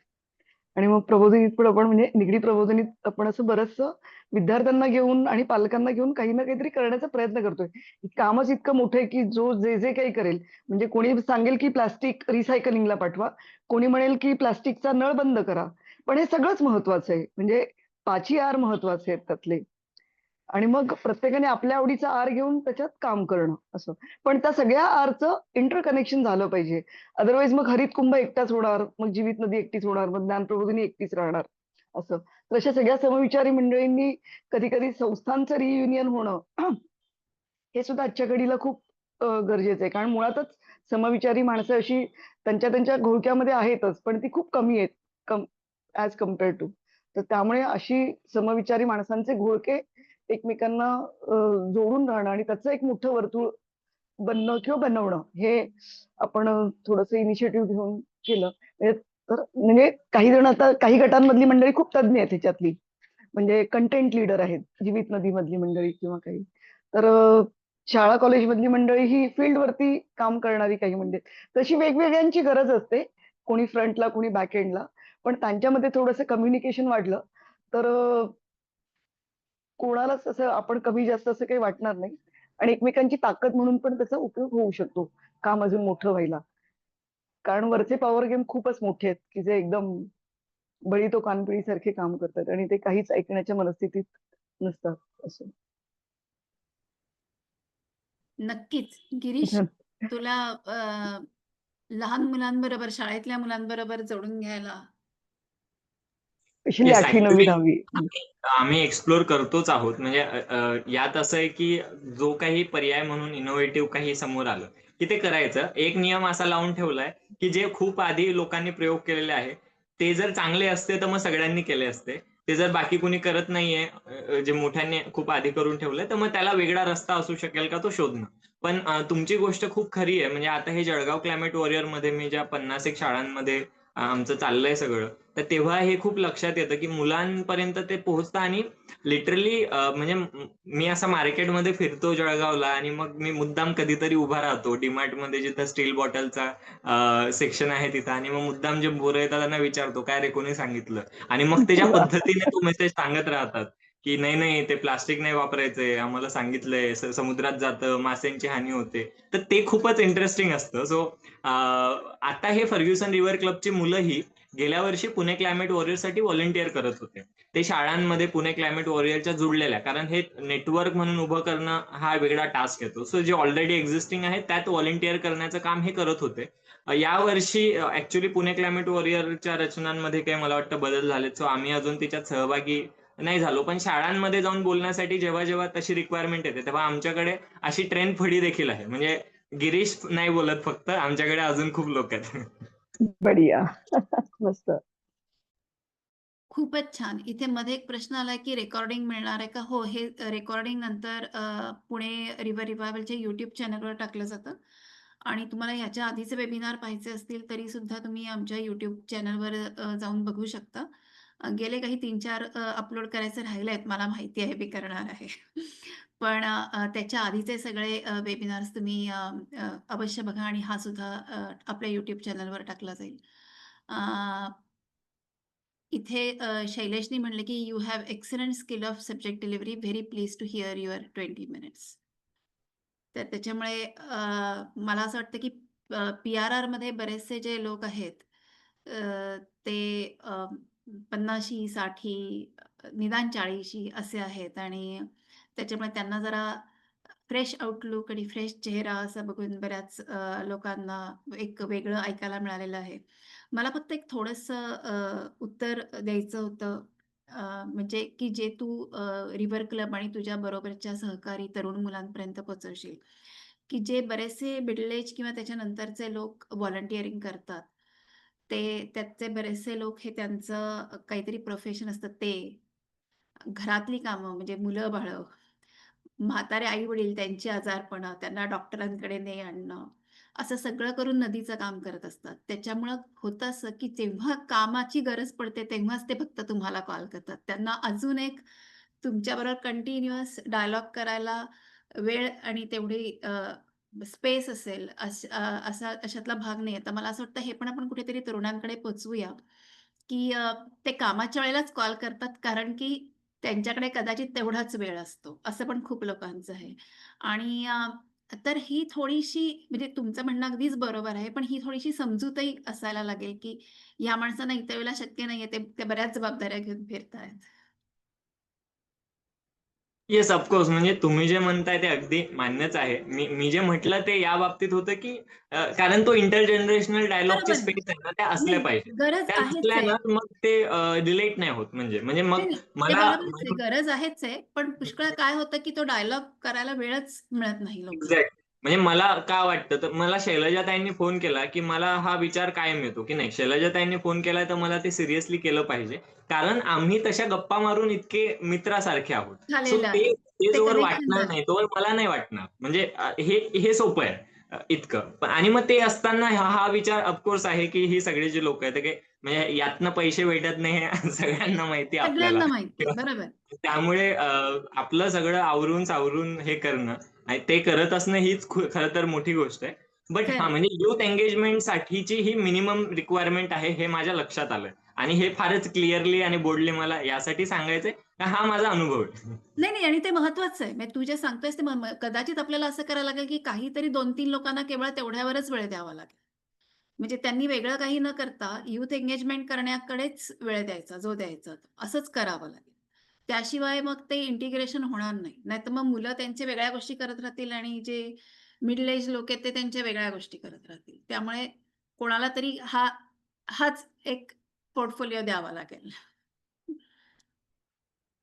आणि मग प्रबोधिनीत पण आपण म्हणजे निगडी प्रबोधिनीत आपण असं बरचसं विद्यार्थ्यांना घेऊन आणि पालकांना घेऊन काही ना काहीतरी करण्याचा प्रयत्न करतोय. कामच इतकं मोठं आहे, की जो जे काही करेल म्हणजे कोणी सांगेल, की प्लास्टिक रिसायकलिंगला पाठवा. कोणी म्हणेल, की प्लास्टिकचा नळ बंद करा. पण हे सगळंच महत्वाचं आहे. म्हणजे 5ही आर महत्वाचे आहेत त्यातले. आणि मग प्रत्येकाने आपल्या आवडीचा आर घेऊन त्याच्यात काम करणं असं. पण त्या सगळ्या आरचं इंटरकनेक्शन झालं पाहिजे. अदरवाईज मग हरित कुंभ एकटाच होणार, मग जीवित नदी एकटीच होणार, मग ज्ञान प्रबोधिनी एकटीच राहणार असं. तर अशा सगळ्या समविचारी मंडळींनी कधी-कधी संस्थांचं रियुनियन होणं हे सुद्धा आजच्या घडीला खूप गरजेचं आहे. कारण मुळातच समविचारी माणसं अशी त्यांच्या घोळक्यामध्ये आहेतच, पण ती खूप कमी आहेत ॲज कंपेअर टू. तर त्यामुळे अशी समविचारी माणसांचे घोळके एकमेकांना जोडून राहणं आणि त्याचं एक मोठं वर्तुळ बनणं किंवा बनवणं हे आपण थोडंसं इनिशिएटिव्ह घेऊन केलं. म्हणजे काही जण आता काही गटांमधली मंडळी खूप तज्ञ आहेत ह्याच्यातली. म्हणजे कंटेंट लीडर आहेत, जीवित नदीमधली मंडळी किंवा काही. तर शाळा कॉलेजमधली मंडळी ही फील्डवरती काम करणारी काही मंडळी. तशी वेगवेगळ्यांची गरज असते. कोणी फ्रंटला, कोणी बॅक एंडला. पण त्यांच्यामध्ये थोडंसं कम्युनिकेशन वाढलं, तर कोणालाच असं आपण कमी जास्त असं काही वाटणार नाही. आणि एकमेकांची ताकद म्हणून पण त्याचा उपयोग होऊ शकतो, काम अजून मोठं व्हायला. कारण वरचे पॉवर गेम खूपच मोठे आहेत, की जे एकदम बळी तो कानपिळीसारखे काम करतात आणि ते काहीच ऐकण्याच्या मनस्थितीत नसतात असं. नक्कीच. गिरीश, तुला लहान मुलांबरोबर, शाळेतल्या मुलांबरोबर जोडून घ्यायला स्पेशली येस, 8वी, 9वी, ऍक्च्युली 10वी. आम्ही एक्सप्लोर करतोच आहोत. म्हणजे यात असं आहे की जो काही पर्याय म्हणून इनोव्हेटिव्ह काही समोर आलं की ते करायचं. एक नियम असा लावून ठेवलाय की जे खूप आधी लोकांनी प्रयोग केलेले आहे ते जर चांगले असते तर मग सगळ्यांनी केले असते. ते जर बाकी कोणी करत नाहीये, जे मोठ्यांनी खूप आधी करून ठेवलंय, तर मग त्याला वेगळा रस्ता असू शकेल का तो शोधणं. पण तुमची गोष्ट खूप खरी आहे. म्हणजे आता हे जळगाव क्लायमेट वॉरियर मध्ये मी ज्या 50 एक शाळांमध्ये आमचं चाललंय सगळं, तर तेव्हा हे खूप लक्षात येतं की मुलांपर्यंत ते पोहोचतं. आणि लिटरली म्हणजे मी असा मार्केटमध्ये फिरतो जळगावला, आणि मग मी मुद्दाम कधीतरी उभा राहतो डीमार्ट मध्ये, जिथं स्टील बॉटलचा सेक्शन आहे तिथं, आणि मग मुद्दाम जे पोरं येतात त्यांना विचारतो, काय रे कोणी सांगितलं? आणि मग ते ज्या वा. पद्धतीने तो मेसेज सांगत राहतात की नाही नाही ते प्लास्टिक नाही वापरायचंय, आम्हाला सांगितलंय, समुद्रात जातं, माशांची हानी होते. तर ते खूपच इंटरेस्टिंग असतं. सो आता हे फर्ग्युसन रिव्हर क्लबची मुलंही गेल्या वर्षी पुणे क्लायमेट वॉरियरसाठी व्हॉलंटिअर करत होते. ते शाळांमध्ये पुणे क्लायमेट वॉरियरच्या जुडलेल्या, कारण हे नेटवर्क म्हणून उभं करणं हा वेगळा टास्क येतो. सो जे ऑलरेडी एक्झिस्टिंग आहे त्यात व्हॉलंटिअर करण्याचं काम हे करत होते. यावर्षी ऍक्च्युली पुणे क्लायमेट वॉरियरच्या रचनांमध्ये काही मला वाटतं बदल झालेत. सो आम्ही अजून त्याच्यात सहभागी नाही झालो, पण शाळांमध्ये जाऊन बोलण्यासाठी जेव्हा जेव्हा तशी रिक्वायरमेंट येते तेव्हा आमच्याकडे अशी ट्रेन फडी देखील आहे. म्हणजे गिरीश नाही बोलत फक्त, आमच्याकडे अजून खूप लोक आहेत. बढिया. मस्त. खूपच छान. इथे मध्ये एक प्रश्न आला की रेकॉर्डिंग मिळणार आहे का? हो, हे रेकॉर्डिंग नंतर पुणे रिव्हर रिवायवलच्या YouTube चॅनलवर टाकलं जातं. आणि तुम्हाला ह्याच्या आधीचे वेबिनार पाहायचे असतील तरी सुद्धा तुम्ही आमच्या YouTube चॅनलवर जाऊन बघू शकता. गेले काही 3-4 अपलोड करायचे राहिले आहेत. मला माहिती आहे मी करणार आहे. पण त्याच्या आधीचे सगळे वेबिनार्स तुम्ही अवश्य बघा, आणि हा सुद्धा आपल्या YouTube चॅनलवर टाकला जाईल. अ, इथे शैलेशनी म्हणले की you have excellent skill of subject delivery, very please to hear your 20 minutes. तर त्याच्यामुळे मला असं वाटतं की पी-आर-आरमध्ये बरेचसे जे लोक आहेत ते 50, 60, निदान 40 असे आहेत, आणि त्याच्यामुळे त्यांना जरा फ्रेश आउटलुक आणि फ्रेश चेहरा असं बघून बऱ्याच लोकांना एक वेगळं ऐकायला मिळालेलं आहे. मला फक्त एक थोडंसं उत्तर द्यायचं होतं. म्हणजे की जे तू रिव्हर क्लब आणि तुझ्या बरोबरच्या सहकारी तरुण मुलांपर्यंत पोहोचवशील, की जे बरेचसे मिडल एज किंवा त्याच्यानंतरचे लोक व्हॉलंटिअरिंग करतात. त्याचे बरेचसे लोक हे त्यांचं काहीतरी प्रोफेशन असतं ते. घरातली कामं म्हणजे मुलं-बाळं, म्हातारे आई-वडील, त्यांची आजारपणं, त्यांना डॉक्टरांकडे ने आणणं, असं सगळं करून नदीचं काम करत असतात. त्याच्यामुळं होतं असं, की जेव्हा कामाची गरज पडते तेव्हाच ते फक्त तुम्हाला कॉल करतात. त्यांना अजून एक तुमच्याबरोबर कंटिन्युअस डायलॉग करायला वेळ आणि तेवढी स्पेस असेल अशातला भाग नाहीये. तर मला असं वाटतं हे पण आपण कुठेतरी तरुणांकडे पोहोचवूया, की ते कामाच्या वेळेलाच कॉल करतात, कारण की त्यांच्याकडे कदाचित तेवढाच वेळ असतो. असं पण खूप लोकांचं आहे. आणि तर ही थोडीशी, म्हणजे तुमचं म्हणणं अगदीच बरोबर आहे, पण ही थोडीशी समजूतही असायला लागेल, की ह्या माणसांना इतर वेळेला शक्य नाहीये, ते ते बऱ्याच जबाबदाऱ्या घेऊन फिरतायत. Yes, of course. म्हणजे तुम्ही जे म्हणताय ते अगदी मान्यच आहे. मी मी जे म्हटलं ते या बाबतीत होतं की कारण तो इंटरजनरेशनल डायलॉगची बरोबर आहे. स्पेस आहे ना, त्या असल्या नाही, पाहिजे. गरज त्या आहेच नसल्या आहे. ना मग ते रिलेट नाही होत. म्हणजे मग नाही, नाही. ते मला बरोबरच आहे. गरज आहेच आहे. पण पुष्कळ काय होतं, की तो डायलॉग करायला वेळच मिळत नाही लोकांना. एक्झॅक्ट. म्हणजे मला का वाटतं, तर मला शैलजाताईंनी फोन केला की मला हा विचार कायम येतो की नाही, शैलजाताईंनी फोन केलाय तर मला ते सिरियसली केलं पाहिजे. कारण आम्ही तशा गप्पा मारून इतके मित्रासारखे आहोत. सो झालेलं ते आहे. ते ते जोवर कनेक्शन वाटणार झालं. नाही तोवर मला नाही वाटणार. म्हणजे हे हे सोपं आहे इतकं. आणि मग ते असताना हा हा विचार ऑफकोर्स आहे की ही सगळी जी लोक आहेत ते काही म्हणजे यातनं पैसे भेटत नाही हे सगळ्यांना माहिती आहे आपल्याला. सगळ्यांना माहिती आहे. बरोबर. त्यामुळे आपलं सगळं आवरून सावरून हे करणं आणि ते करत असणं हीच खरं तर मोठी गोष्ट आहे. बट हा, खरं म्हणजे युथ एंगेजमेंट साठीची ही मिनिमम रिक्वायरमेंट आहे हे माझ्या लक्षात आलंय. आणि हे फारच क्लिअरली आणि बोल्डली मला यासाठी सांगायचंय का हा माझा अनुभव आहे. नाही, नाही, आणि ते महत्वाचं आहे. म्हणजे तू जे सांगतोयस ते कदाचित आपल्याला असं करायला लागेल, की काहीतरी 2-3 लोकांना केवळ तेवढ्यावरच वेळ द्यावा लागेल. म्हणजे त्यांनी वेगळं काही न करता युथ एंगेजमेंट करण्याकडेच वेळ द्यायचा, जो द्यायचा तो. असंच करावं लागेल. त्याशिवाय मग ते इंटिग्रेशन होणार नाही. नाहीतर मग मुलं त्यांच्या वेगळ्या गोष्टी करत राहतील आणि जे मिडल एज लोक आहेत ते त्यांच्या वेगळ्या गोष्टी करत राहतील. त्यामुळे कोणाला तरी हाच एक पोर्टफोलिओ द्यावा लागेल.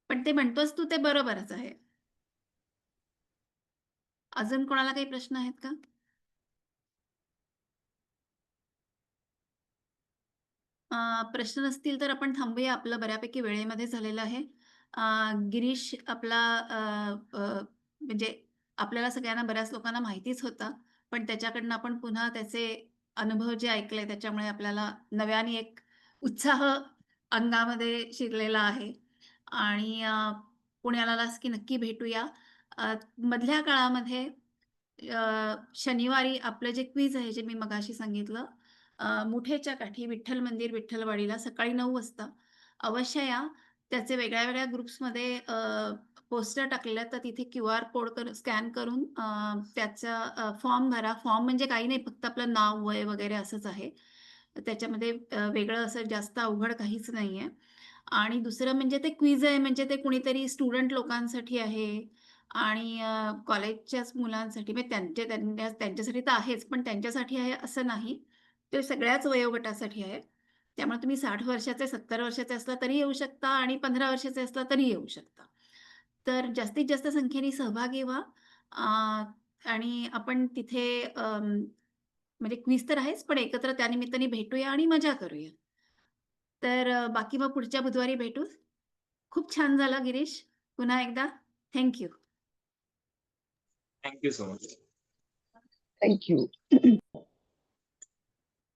पण ते म्हणतोस तू ते बरोबरच आहे. अजून कोणाला काही प्रश्न आहेत का? प्रश्न नसतील तर आपण थांबूया. आपलं बऱ्यापैकी वेळेमध्ये झालेलं आहे. गिरीश आपला अ, अ, म्हणजे आपल्याला सगळ्यांना बऱ्याच लोकांना माहितीच होता. पण त्याच्याकडनं आपण पुन्हा त्याचे अनुभव जे ऐकले त्याच्यामुळे आपल्याला नव्याने एक उत्साह अंगामध्ये शिरलेला आहे आणि पुण्याला आलास की नक्की भेटूया. मधल्या काळामध्ये शनिवारी आपलं जे क्विज आहे जे मी मगाशी सांगितलं, मुठेच्या काठी विठ्ठल मंदिर विठ्ठलवाडीला सकाळी 9 वाजता अवश्य या. त्याचे वेगळ्या-वेगळ्या ग्रुप्समध्ये पोस्टर टाकलेले आहेत, तर तिथे क्यूआर कोड स्कॅन करून त्याचा फॉर्म भरा. फॉर्म म्हणजे काही नाही, फक्त आपलं नाव, वय वगैरे असंच आहे. त्याच्यामध्ये वेगळं असं जास्त अवघड काहीच नाहीये. आणि दुसरं म्हणजे ते क्विज आहे म्हणजे ते कुणीतरी स्टुडंट लोकांसाठी आहे आणि कॉलेजच्याच मुलांसाठी म्हणजे त्यांच्यासाठी तर आहेच, पण त्यांच्यासाठी आहे असं नाही. ते सगळ्याच वयोगटासाठी आहे. त्यामुळे तुम्ही 60 वर्षाचे, 70 वर्षाचे असला तरी येऊ शकता आणि 15 वर्षाचे असला तरी येऊ शकता. तर जास्तीत जास्त संख्येने सहभागी व्हा आणि आपण तिथे म्हणजे क्विज तर आहेच, पण एकत्र त्यानिमित्ताने भेटूया आणि मजा करूया. तर बाकी मग पुढच्या बुधवारी भेटू. खूप छान झालं गिरीश. पुन्हा एकदा thank you. Thank you so much. Thank you.